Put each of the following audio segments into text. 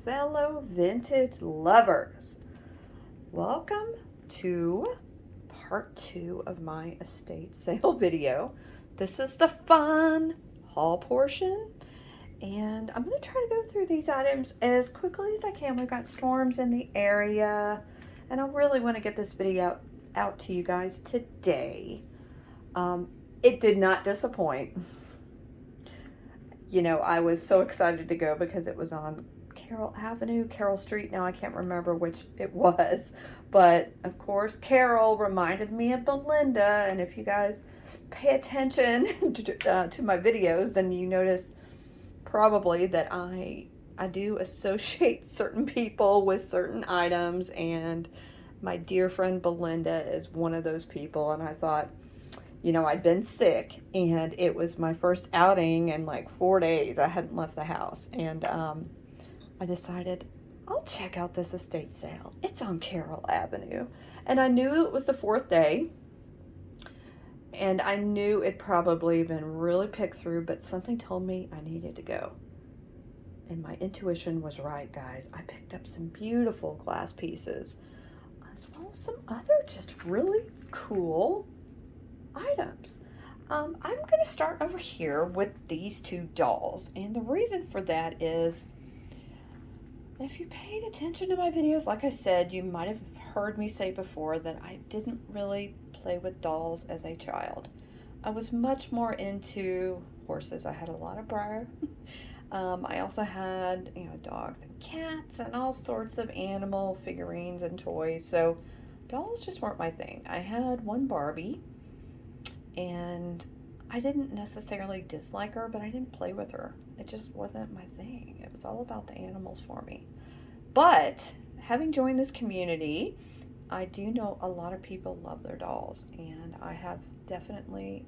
fellow vintage lovers. Welcome to part 2 of my estate sale video. This is the fun haul portion, and I'm going to try to go through these items as quickly as I can. We've got storms in the area, and I really want to get this video out to you guys today. It did not disappoint. You know, I was so excited to go because it was on Carroll Street. Now I can't remember which it was, but of course Carroll reminded me of Belinda, and if you guys pay attention to my videos, then you notice probably that I do associate certain people with certain items, and my dear friend Belinda is one of those people. And I thought, you know, I'd been sick, and it was my first outing in like 4 days. I hadn't left the house, and I decided I'll check out this estate sale. It's on Carroll Avenue, and I knew it was the 4th day, and I knew it'd probably been really picked through, but something told me I needed to go, and my intuition was right, guys. I picked up some beautiful glass pieces, as well as some other just really cool items. I'm going to start over here with these two dolls, and the reason for that is, if you paid attention to my videos, like I said, you might have heard me say before that I didn't really play with dolls as a child. I was much more into horses. I had a lot of Breyer. I also had, you know, dogs and cats and all sorts of animal figurines and toys, so dolls just weren't my thing. I had one Barbie, and I didn't necessarily dislike her, but I didn't play with her. It just wasn't my thing. It was all about the animals for me. But having joined this community, I do know a lot of people love their dolls, and I have definitely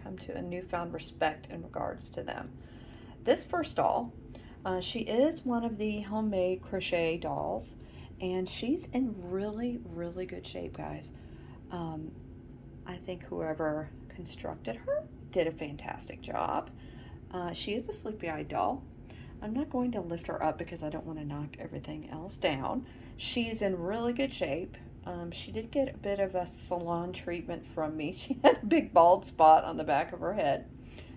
come to a newfound respect in regards to them. This first doll, she is one of the homemade crochet dolls, and she's in really, really good shape, guys. I think whoever constructed her did a fantastic job. She is a sleepy-eyed doll. I'm not going to lift her up because I don't want to knock everything else down. She's in really good shape. She did get a bit of a salon treatment from me. She had a big bald spot on the back of her head,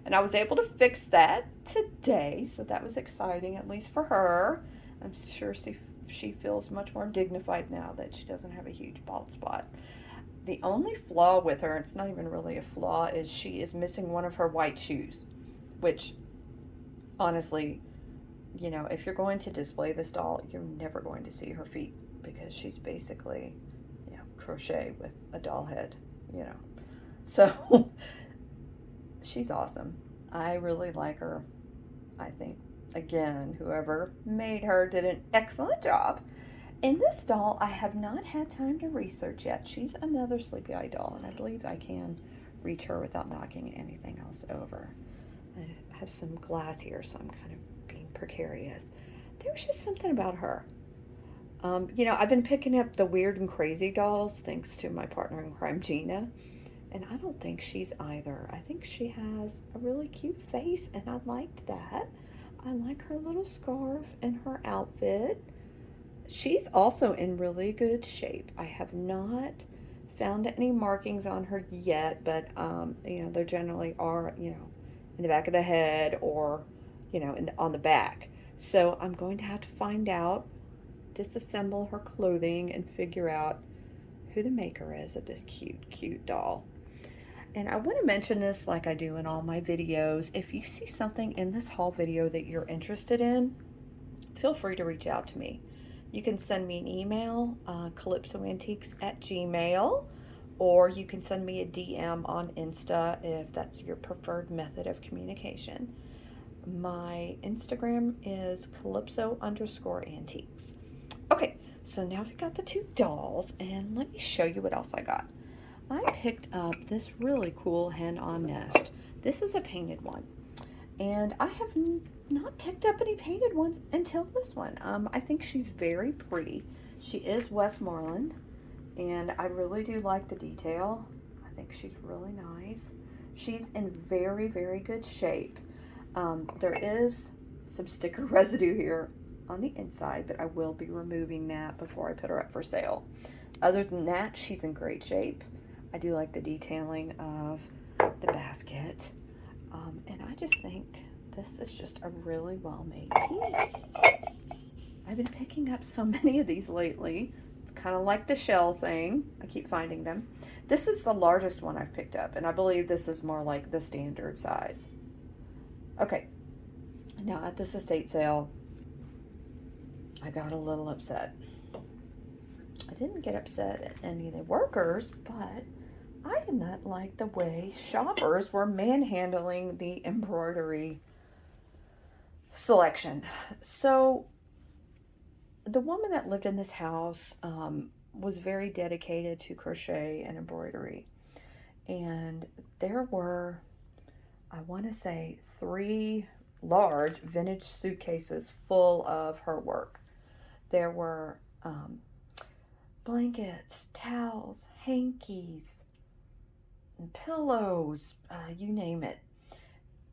and I was able to fix that today, so that was exciting, at least for her. I'm sure she feels much more dignified now that she doesn't have a huge bald spot. The only flaw with her, it's not even really a flaw, is she is missing one of her white shoes, which, honestly, you know, if you're going to display this doll, you're never going to see her feet, because she's basically, you know, crochet with a doll head, you know. So, she's awesome. I really like her. I think, again, whoever made her did an excellent job. In this doll, I have not had time to research yet. She's another sleepy-eyed doll, and I believe I can reach her without knocking anything else over. I have some glass here, so I'm kind of being precarious. There was just something about her. You know, I've been picking up the weird and crazy dolls thanks to my partner in crime, Gina, and I don't think she's either. I think she has a really cute face, and I liked that. I like her little scarf and her outfit. She's also in really good shape. I have not found any markings on her yet, but, you know, there generally are, you know, in the back of the head or, you know, on the back. So I'm going to have to find out, disassemble her clothing, and figure out who the maker is of this cute, cute doll. And I want to mention this like I do in all my videos. If you see something in this haul video that you're interested in, feel free to reach out to me. You can send me an email, calypsoantiques@gmail.com, or you can send me a DM on Insta if that's your preferred method of communication. My Instagram is calypso_antiques. Okay, so now we've got the two dolls, and let me show you what else I got. I picked up this really cool hen-on nest. This is a painted one, and I have not picked up any painted ones until this one. I think she's very pretty. She is Westmoreland, and I really do like the detail. I think she's really nice. She's in very, very good shape. There is some sticker residue here. on the inside, but I will be removing that before I put her up for sale. Other than that, she's in great shape. I do like the detailing of the basket. And I just think this is just a really well-made piece. I've been picking up so many of these lately. It's kind of like the shell thing. I keep finding them. This is the largest one I've picked up, and I believe this is more like the standard size. Okay, now at this estate sale, I got a little upset. I didn't get upset at any of the workers, but I did not like the way shoppers were manhandling the embroidery selection. So the woman that lived in this house was very dedicated to crochet and embroidery. And there were, I want to say, 3 large vintage suitcases full of her work. There were blankets, towels, hankies, and pillows, you name it.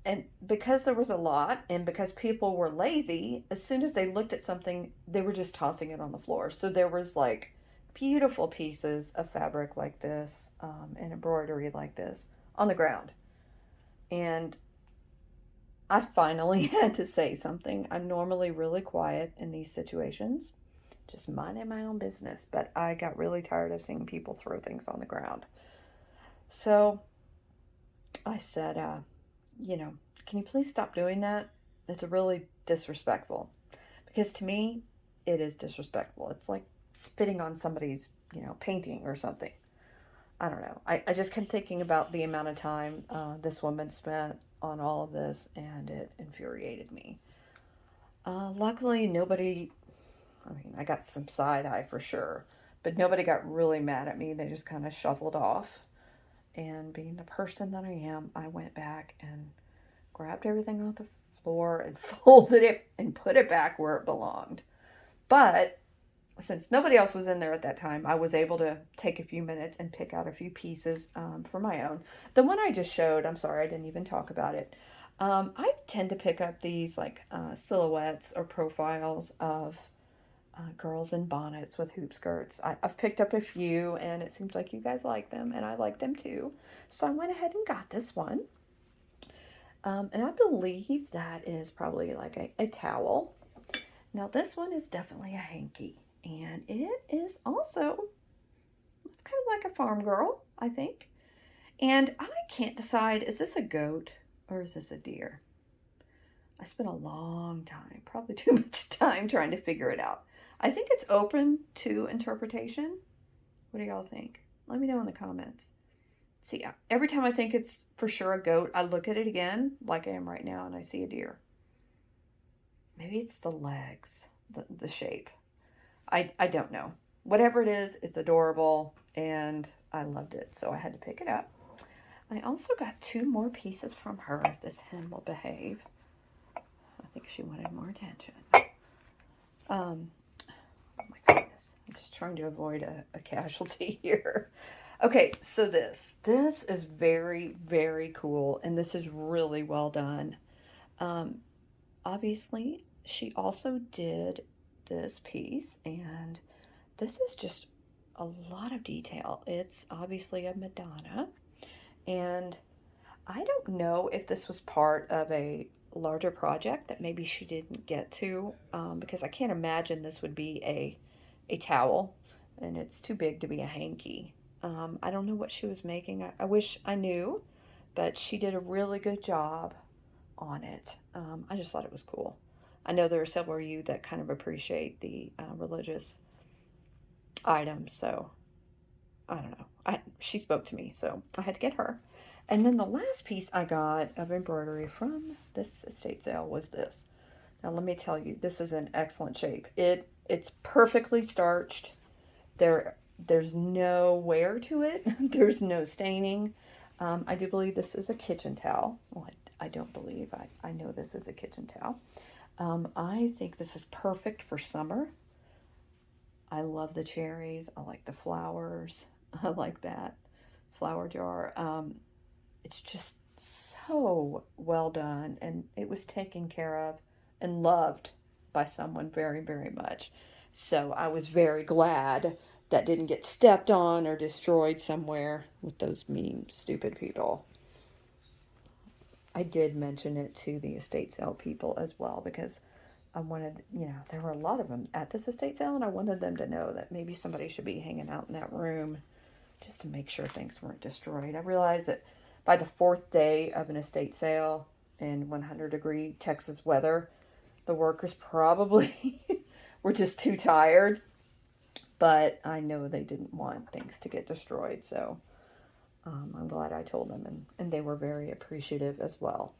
And because there was a lot, and because people were lazy, as soon as they looked at something, they were just tossing it on the floor. So there was like beautiful pieces of fabric like this, and embroidery like this on the ground. And I finally had to say something. I'm normally really quiet in these situations, just minding my own business, but I got really tired of seeing people throw things on the ground. So I said, can you please stop doing that? It's really disrespectful. Because to me, it is disrespectful. It's like spitting on somebody's, painting or something. I don't know. I just kept thinking about the amount of time this woman spent on all of this, and it infuriated me. Luckily, nobody, I got some side eye for sure, but nobody got really mad at me. They just kind of shuffled off. And being the person that I am, I went back and grabbed everything off the floor and folded it and put it back where it belonged. But since nobody else was in there at that time, I was able to take a few minutes and pick out a few pieces for my own. The one I just showed, I'm sorry, I didn't even talk about it. I tend to pick up these like silhouettes or profiles of girls in bonnets with hoop skirts. I've picked up a few, and it seems like you guys like them, and I like them too. So I went ahead and got this one. And I believe that is probably like a towel. Now this one is definitely a hanky. And it is also, it's kind of like a farm girl, I think. And I can't decide, is this a goat or is this a deer? I spent a long time, probably too much time trying to figure it out. I think it's open to interpretation. What do y'all think? Let me know in the comments. See, every time I think it's for sure a goat, I look at it again, like I am right now, and I see a deer. Maybe it's the legs, the shape. I don't know. Whatever it is, it's adorable, and I loved it, so I had to pick it up. I also got 2 more pieces from her, if this hen will behave. I think she wanted more attention. Oh my goodness. I'm just trying to avoid a casualty here. Okay, so this is very, very cool, and this is really well done. Obviously, she also did this piece, and this is just a lot of detail. It's obviously a Madonna, and I don't know if this was part of a larger project that maybe she didn't get to, because I can't imagine this would be a towel, and it's too big to be a hanky. I don't know what she was making. I wish I knew, but she did a really good job on it. I just thought it was cool. I know there are several of you that kind of appreciate the religious items, so I don't know. She spoke to me, so I had to get her. And then the last piece I got of embroidery from this estate sale was this. Now let me tell you, this is in excellent shape. It's perfectly starched. There's no wear to it. There's no staining. I do believe this is a kitchen towel. Well, I don't believe. I know this is a kitchen towel. I think this is perfect for summer. I love the cherries. I like the flowers. I like that flower jar. It's just so well done, and it was taken care of and loved by someone very, very much. So I was very glad that didn't get stepped on or destroyed somewhere with those mean, stupid people. I did mention it to the estate sale people as well because I wanted, there were a lot of them at this estate sale, and I wanted them to know that maybe somebody should be hanging out in that room just to make sure things weren't destroyed. I realized that by the fourth day of an estate sale in 100-degree Texas weather, the workers probably were just too tired, but I know they didn't want things to get destroyed, so I'm glad I told them, and they were very appreciative as well.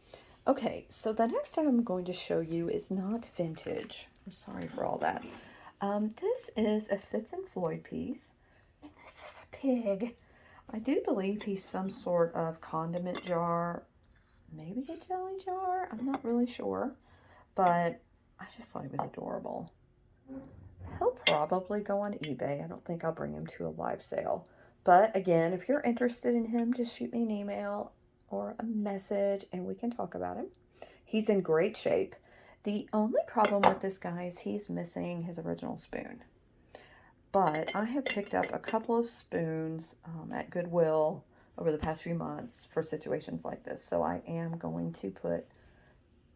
Okay, so the next item I'm going to show you is not vintage. I'm sorry for all that. This is a Fitz and Floyd piece, and this is a pig. I do believe he's some sort of condiment jar, maybe a jelly jar. I'm not really sure, but I just thought he was adorable. He'll probably go on eBay. I don't think I'll bring him to a live sale. But again, if you're interested in him, just shoot me an email or a message and we can talk about him. He's in great shape. The only problem with this guy is he's missing his original spoon. But I have picked up a couple of spoons at Goodwill over the past few months for situations like this. So I am going to put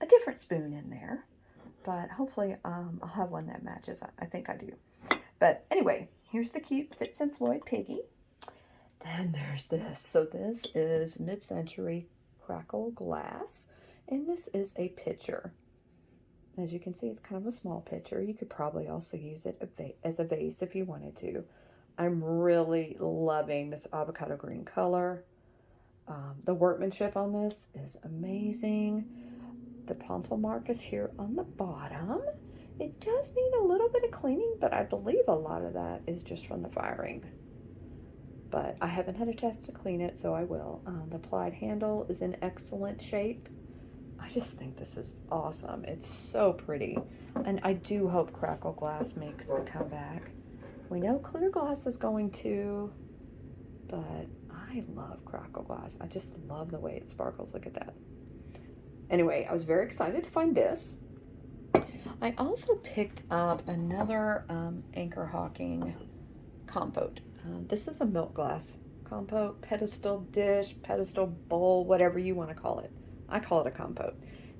a different spoon in there. But hopefully I'll have one that matches. I think I do. But anyway, here's the cute Fitz and Floyd piggy. Then there's this. So this is mid-century crackle glass. And this is a pitcher. As you can see, it's kind of a small pitcher. You could probably also use it as a vase if you wanted to. I'm really loving this avocado green color. The workmanship on this is amazing. The pontil mark is here on the bottom. It does need a little bit of cleaning, but I believe a lot of that is just from the firing. But I haven't had a chance to clean it, so I will. The plied handle is in excellent shape. I just think this is awesome. It's so pretty. And I do hope crackle glass makes a comeback. We know clear glass is going to, but I love crackle glass. I just love the way it sparkles. Look at that. Anyway, I was very excited to find this. I also picked up another Anchor Hawking compote. This is a milk glass compote, pedestal dish, pedestal bowl, whatever you want to call it. I call it a compote.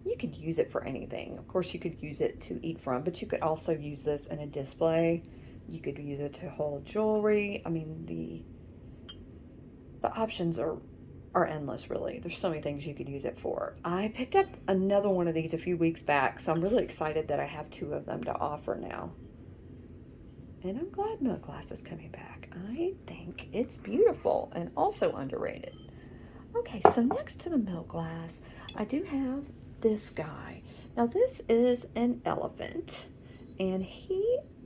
You could use it for anything. Of course, you could use it to eat from, but you could also use this in a display. You could use it to hold jewelry. I mean, the options are endless, really. There's so many things you could use it for. I picked up another one of these a few weeks back, so I'm really excited that I have two of them to offer now. And I'm glad milk glass is coming back. I think it's beautiful and also underrated. Okay, so next to the milk glass, I do have this guy. Now this is an elephant, and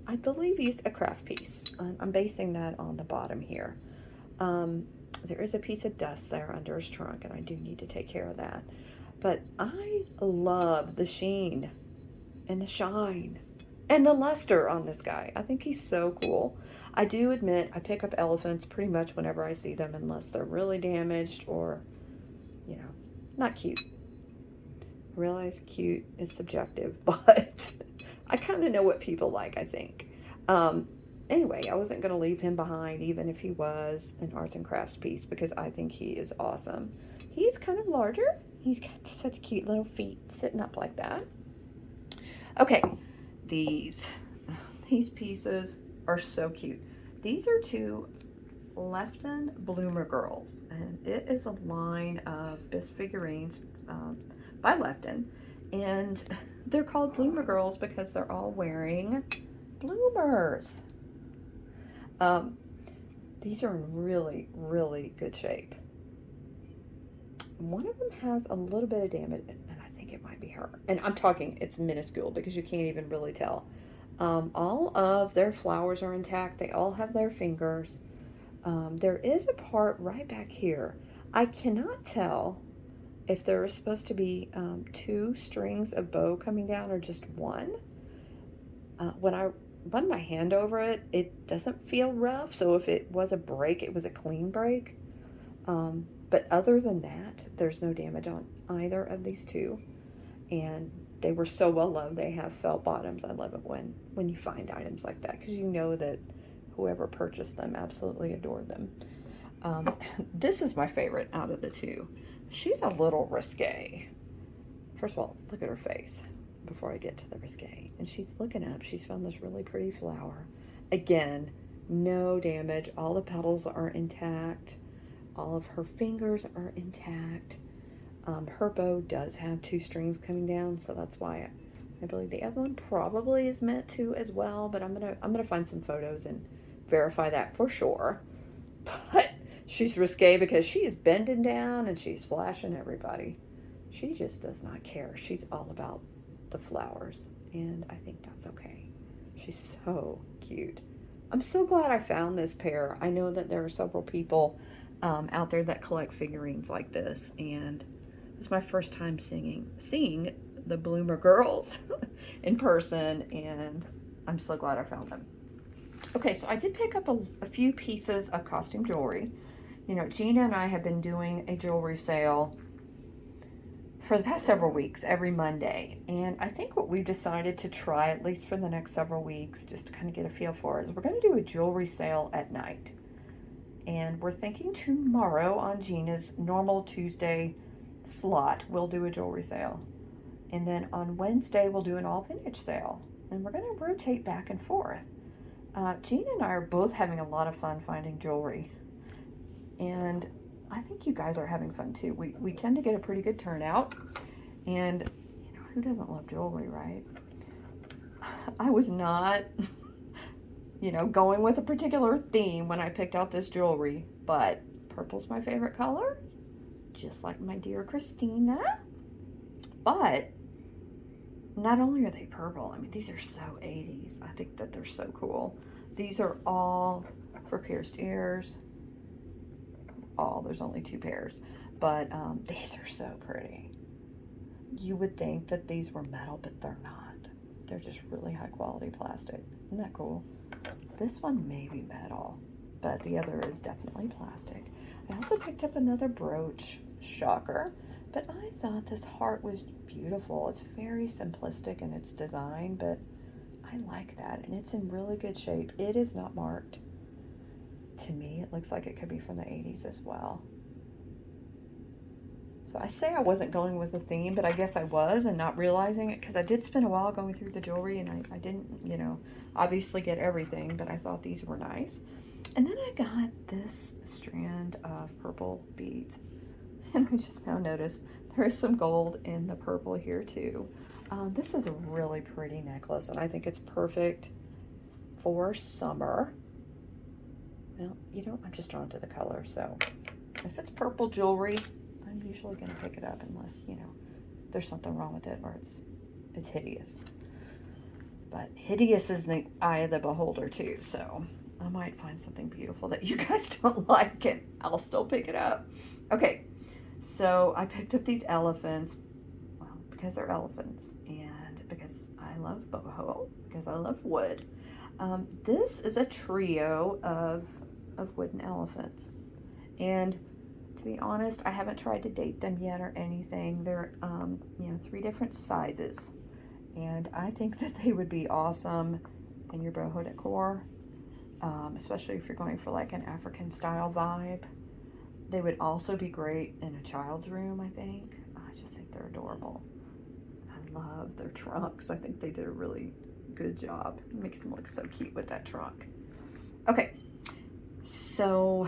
I believe he's a craft piece. I'm basing that on the bottom here. There is a piece of dust there under his trunk, and I do need to take care of that. But I love the sheen and the shine and the luster on this guy. I think he's so cool. I do admit I pick up elephants pretty much whenever I see them, unless they're really damaged or, not cute. I realize cute is subjective, but I kind of know what people like, I think. Anyway, I wasn't going to leave him behind, even if he was an arts and crafts piece, because I think he is awesome. He's kind of larger. He's got such cute little feet sitting up like that. Okay, these pieces are so cute. These are two Lefton Bloomer Girls, and it is a line of bisque figurines by Lefton, and they're called Bloomer Girls because they're all wearing bloomers. These are in really, really good shape. One of them has a little bit of damage, and I think it might be her. And I'm talking, it's minuscule because you can't even really tell. All of their flowers are intact. They all have their fingers. There is a part right back here. I cannot tell if there is supposed to be 2 strings of bow coming down or just one. When I run my hand over it, it doesn't feel rough. So if it was a break, it was a clean break. But other than that, there's no damage on either of these two. And they were so well loved. They have felt bottoms. I love it when you find items like that, because you know that whoever purchased them absolutely adored them. This is my favorite out of the two. She's a little risque. First of all, look at her face before I get to the risque. And she's looking up. She's found this really pretty flower. Again, no damage. All the petals are intact. All of her fingers are intact. Her bow does have 2 strings coming down, so that's why I believe the other one probably is meant to as well. But I'm gonna find some photos and verify that for sure. But she's risque because she is bending down and she's flashing everybody. She just does not care. She's all about the flowers, and I think that's okay. She's so cute. I'm so glad I found this pair. I know that there are several people out there that collect figurines like this, and it's my first time seeing the Bloomer girls in person, and I'm so glad I found them. Okay, so I did pick up a few pieces of costume jewelry. You know, Gina and I have been doing a jewelry sale for the past several weeks, every Monday. And I think what we've decided to try, at least for the next several weeks, just to kind of get a feel for it, is we're going to do a jewelry sale at night. And we're thinking tomorrow on Gina's normal Tuesday slot, we'll do a jewelry sale. And then on Wednesday, we'll do an all vintage sale. And we're going to rotate back and forth. Gina and I are both having a lot of fun finding jewelry. And I think you guys are having fun too. We tend to get a pretty good turnout, and you know, who doesn't love jewelry, right? I was not, you know, going with a particular theme when I picked out this jewelry, but purple's my favorite color, just like my dear Christina. But not only are they purple, I mean, these are so 80s. I think that they're so cool. These are all for pierced ears. There's only 2 pairs, but these are so pretty. You would think that these were metal, but they're not. They're just really high quality plastic. Isn't that cool? This one may be metal, but the other is definitely plastic. I also picked up another brooch, shocker, but I thought this heart was beautiful. It's very simplistic in its design, but I like that, and it's in really good shape. It is not marked. To me, it looks like it could be from the 80s as well. So I say I wasn't going with a theme, but I guess I was, and not realizing it, because I did spend a while going through the jewelry, and I didn't, you know, obviously get everything, but I thought these were nice. And then I got this strand of purple beads, and I just now noticed there is some gold in the purple here too. This is a really pretty necklace, and I think it's perfect for summer. Well, you know, I'm just drawn to the color, so if it's purple jewelry, I'm usually going to pick it up unless, you know, there's something wrong with it or it's hideous. But hideous is the eye of the beholder too, so I might find something beautiful that you guys don't like and I'll still pick it up. Okay, so I picked up these elephants, well, because they're elephants and because I love boho, because I love wood. This is a trio of wooden elephants, and to be honest, I haven't tried to date them yet or anything. They're you know, 3 different sizes, and I think that they would be awesome in your boho decor, especially if you're going for like an African style vibe. They would also be great in a child's room, I think. I just think they're adorable. I love their trunks. I think they did a really good job. It makes them look so cute with that trunk. Okay, so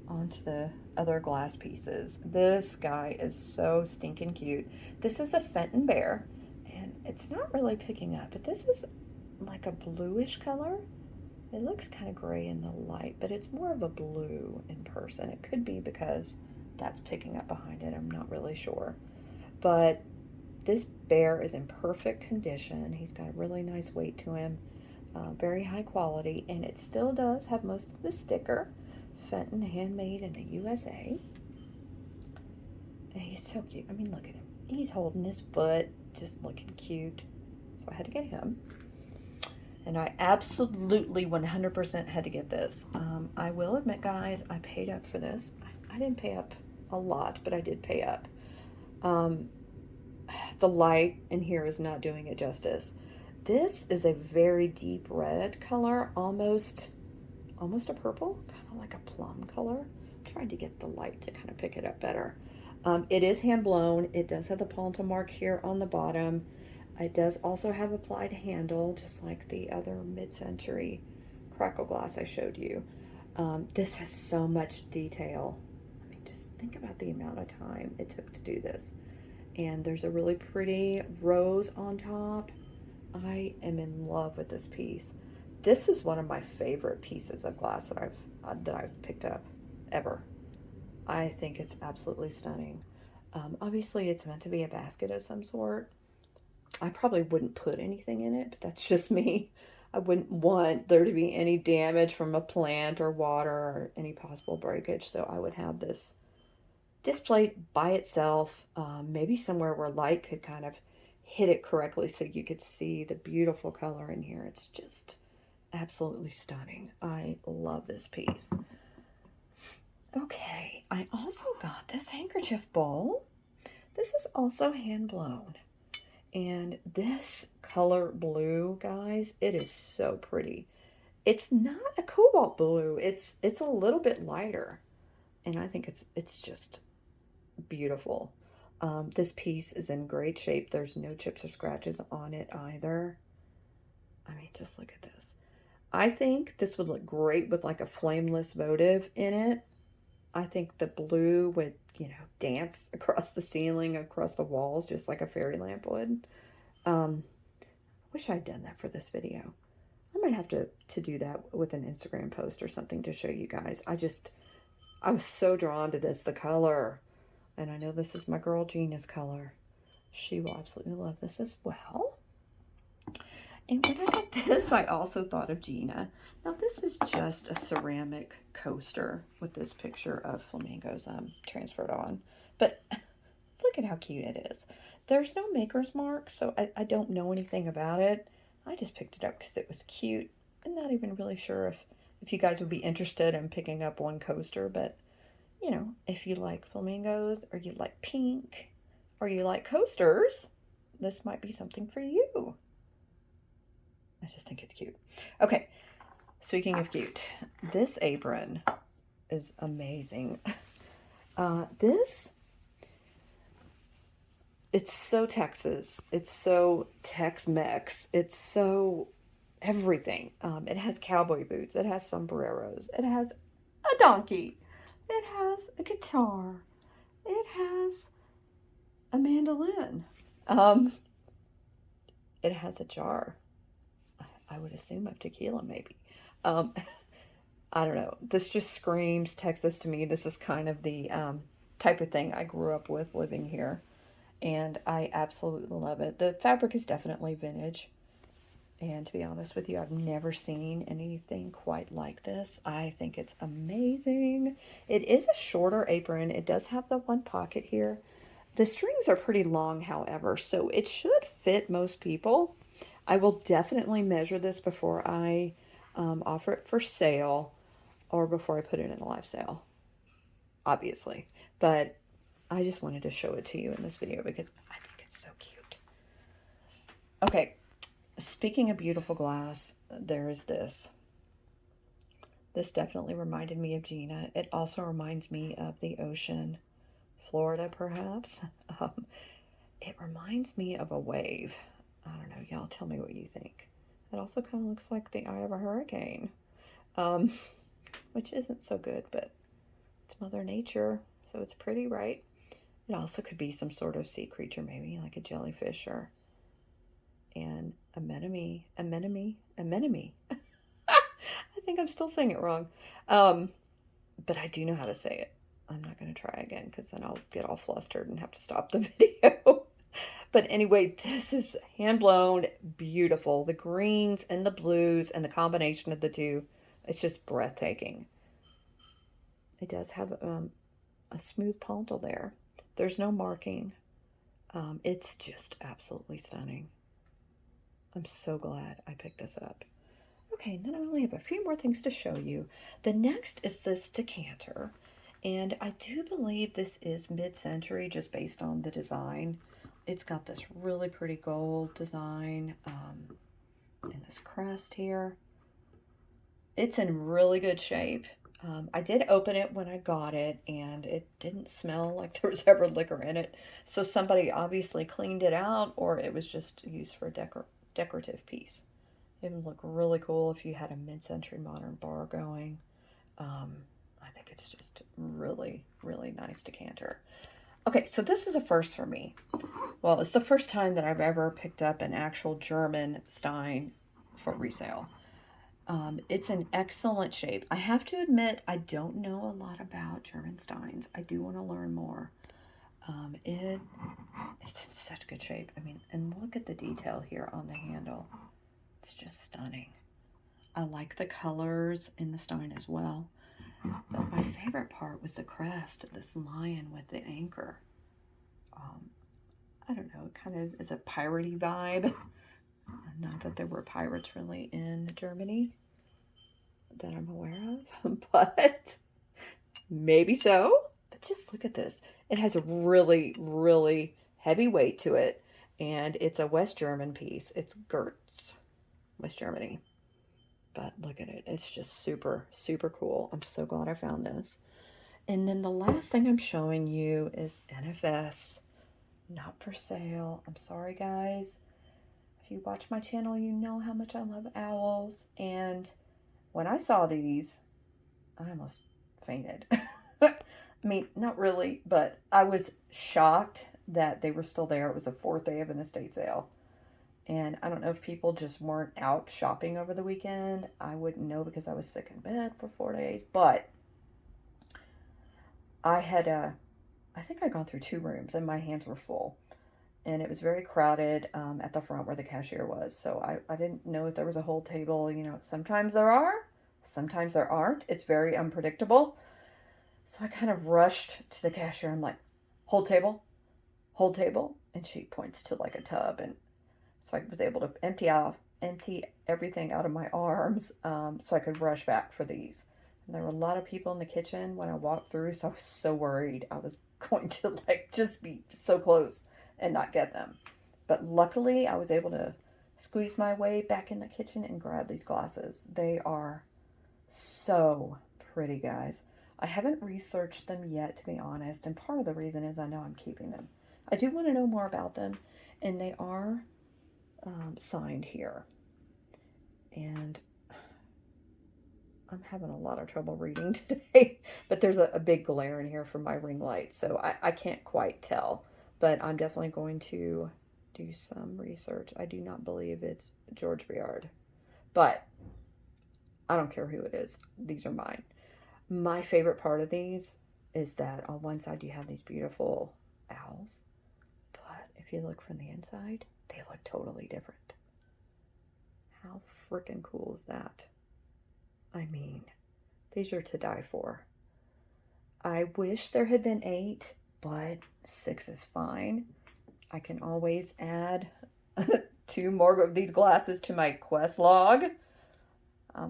on to the other glass pieces. This guy is so stinking cute. This is a Fenton Bear, and it's not really picking up, but this is like a bluish color. It looks kind of gray in the light, but it's more of a blue in person. It could be because that's picking up behind it. I'm not really sure. But this bear is in perfect condition. He's got a really nice weight to him, very high quality, and it still does have most of the sticker. Fenton, handmade in the USA. And he's so cute. I mean, look at him. He's holding his foot, just looking cute. So I had to get him. And I absolutely 100% had to get this. I will admit, guys, I paid up for this. I didn't pay up a lot, but I did pay up. the light in here is not doing it justice. This is a very deep red color, almost a purple, kind of like a plum color. I'm trying to get the light to kind of pick it up better. It is hand blown. It does have the Ponto mark here on the bottom. It does also have applied handle, just like the other mid-century crackle glass I showed you. This has so much detail. I mean, just think about the amount of time it took to do this. And there's a really pretty rose on top. I am in love with this piece. This is one of my favorite pieces of glass that I've picked up ever. I think it's absolutely stunning. Obviously, it's meant to be a basket of some sort. I probably wouldn't put anything in it, but that's just me. I wouldn't want there to be any damage from a plant or water or any possible breakage, so I would have this displayed by itself, maybe somewhere where light could kind of hit it correctly so you could see the beautiful color in here. It's just absolutely stunning. I love this piece. Okay, I also got this handkerchief bowl. This is also hand blown. And this color blue, guys, it is so pretty. It's not a cobalt blue. It's a little bit lighter. And I think it's just beautiful. This piece is in great shape. There's no chips or scratches on it either. I mean, just look at this. I think this would look great with like a flameless votive in it. I think the blue would, you know, dance across the ceiling, across the walls, just like a fairy lamp would. Wish I'd done that for this video. I might have to do that with an Instagram post or something to show you guys. I was so drawn to this, the color. And I know this is my girl Gina's color. She will absolutely love this as well. And when I got this, I also thought of Gina. Now, this is just a ceramic coaster with this picture of flamingos transferred on. But look at how cute it is. There's no maker's mark, so I don't know anything about it. I just picked it up because it was cute. I'm not even really sure if you guys would be interested in picking up one coaster, but, you know, if you like flamingos or you like pink or you like coasters, this might be something for you. I just think it's cute. Okay, speaking of cute, this apron is amazing. It's so Texas. It's so Tex-Mex. It's so everything. It has cowboy boots. It has sombreros. It has a donkey. It has a guitar. It has a mandolin. It has a jar. I would assume of tequila, maybe. I don't know. This just screams Texas to me. This is kind of the type of thing I grew up with living here. And I absolutely love it. The fabric is definitely vintage. And to be honest with you, I've never seen anything quite like this. I think it's amazing. It is a shorter apron. It does have the one pocket here. The strings are pretty long, however, so it should fit most people. I will definitely measure this before I offer it for sale or before I put it in a live sale, obviously. But I just wanted to show it to you in this video because I think it's so cute. Okay, speaking of beautiful glass, there is this. This definitely reminded me of Gina. It also reminds me of the ocean, Florida perhaps. It reminds me of a wave. I don't know, y'all tell me what you think. It also kind of looks like the eye of a hurricane, which isn't so good, but it's Mother Nature, so it's pretty, right? It also could be some sort of sea creature, maybe like a jellyfish or an anemone. I think I'm still saying it wrong, but I do know how to say it. I'm not going to try again because then I'll get all flustered and have to stop the video. But anyway, this is hand-blown, beautiful. The greens and the blues and the combination of the two, it's just breathtaking. It does have a smooth pontal there. There's no marking. It's just absolutely stunning. I'm so glad I picked this up. Okay, and then I only have a few more things to show you. The next is this decanter. And I do believe this is mid-century just based on the design. it's got this really pretty gold design and this crest here. It's in really good shape. I did open it when I got it, and it didn't smell like there was ever liquor in it. So somebody obviously cleaned it out, or it was just used for a decorative piece. It would look really cool if you had a mid-century modern bar going. I think it's just really, really nice decanter. Okay, so this is a first for me. Well, it's the first time that I've ever picked up an actual German stein for resale. It's in excellent shape. I have to admit, I don't know a lot about German steins. I do want to learn more. It's in such good shape. I mean, and look at the detail here on the handle. It's just stunning. I like the colors in the stein as well. But my favorite part was the crest, this lion with the anchor. I don't know, it kind of is a piratey vibe. Not that there were pirates really in Germany that I'm aware of, but maybe so. But just look at this. It has a really, really heavy weight to it, and it's a West German piece. It's Gertz, West Germany. But look at it. It's just super, super cool. I'm so glad I found this. And then the last thing I'm showing you is NFS. Not for sale. I'm sorry, guys. If you watch my channel, you know how much I love owls. And when I saw these, I almost fainted. I mean, not really, but I was shocked that they were still there. It was the 4th day of an estate sale. And I don't know if people just weren't out shopping over the weekend. I wouldn't know because I was sick in bed for 4 days. But I think I'd gone through 2 rooms and my hands were full. And it was very crowded at the front where the cashier was. So I didn't know if there was a whole table. You know, sometimes there are, sometimes there aren't. It's very unpredictable. So I kind of rushed to the cashier. I'm like, whole table? Whole table? And she points to like a tub. And so I was able to empty everything out of my arms so I could rush back for these. And there were a lot of people in the kitchen when I walked through, so I was so worried I was going to like just be so close and not get them. But luckily I was able to squeeze my way back in the kitchen and grab these glasses. They are so pretty, guys. I haven't researched them yet, to be honest, and part of the reason is I know I'm keeping them. I do want to know more about them, and they are signed here. And I'm having a lot of trouble reading today, but there's a big glare in here from my ring light, so I can't quite tell. But I'm definitely going to do some research. I do not believe it's George Briard, but I don't care who it is. These are mine. My favorite part of these is that on one side you have these beautiful owls, but if you look from the inside, they look totally different. How freaking cool is that? I mean, these are to die for. I wish there had been 8, but 6 is fine. I can always add 2 more of these glasses to my quest log.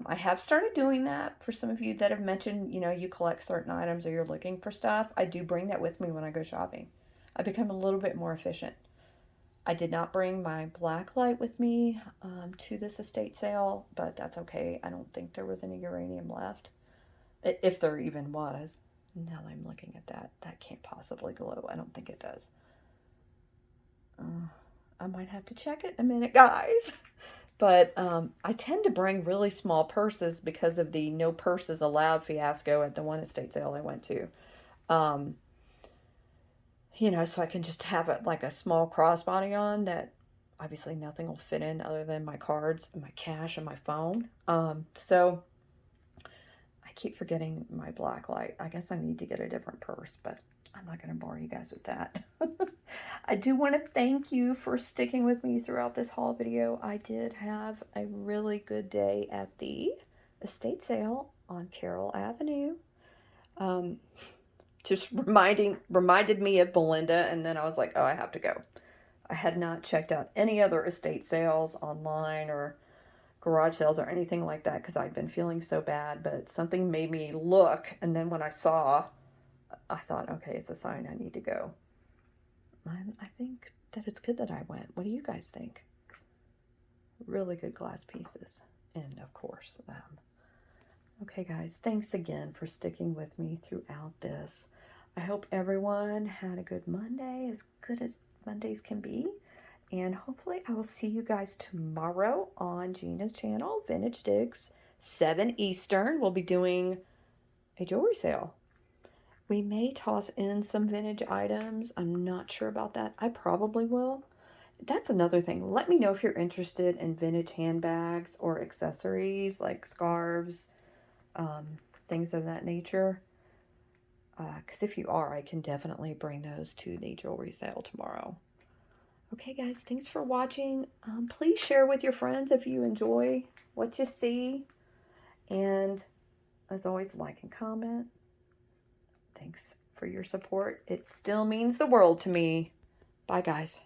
I have started doing that for some of you that have mentioned, you know, you collect certain items or you're looking for stuff. I do bring that with me when I go shopping. I become a little bit more efficient. I did not bring my black light with me to this estate sale, but that's okay. I don't think there was any uranium left, if there even was. Now that I'm looking at that, that can't possibly glow. I don't think it does. I might have to check it in a minute, guys. But I tend to bring really small purses because of the no purses allowed fiasco at the one estate sale I went to. You know, so I can just have it like a small crossbody on that obviously nothing will fit in other than my cards and my cash and my phone. So I keep forgetting my black light. I guess I need to get a different purse, but I'm not going to bore you guys with that. I do want to thank you for sticking with me throughout this haul video. I did have a really good day at the estate sale on Carroll Avenue. Just reminded me of Belinda, and then I was like, oh, I have to go. I had not checked out any other estate sales online or garage sales or anything like that because I'd been feeling so bad, but something made me look, and then when I saw, I thought, okay, it's a sign I need to go. I think that it's good that I went. What do you guys think? Really good glass pieces. And of course, them. Okay, guys, thanks again for sticking with me throughout this. I hope everyone had a good Monday, as good as Mondays can be. And hopefully I will see you guys tomorrow on Gina's channel, Vintage Digs, 7 Eastern. We'll be doing a jewelry sale. We may toss in some vintage items. I'm not sure about that. I probably will. That's another thing. Let me know if you're interested in vintage handbags or accessories like scarves, things of that nature. Because if you are, I can definitely bring those to the jewelry sale tomorrow. Okay, guys, thanks for watching. Please share with your friends if you enjoy what you see. And as always, like and comment. Thanks for your support. It still means the world to me. Bye, guys.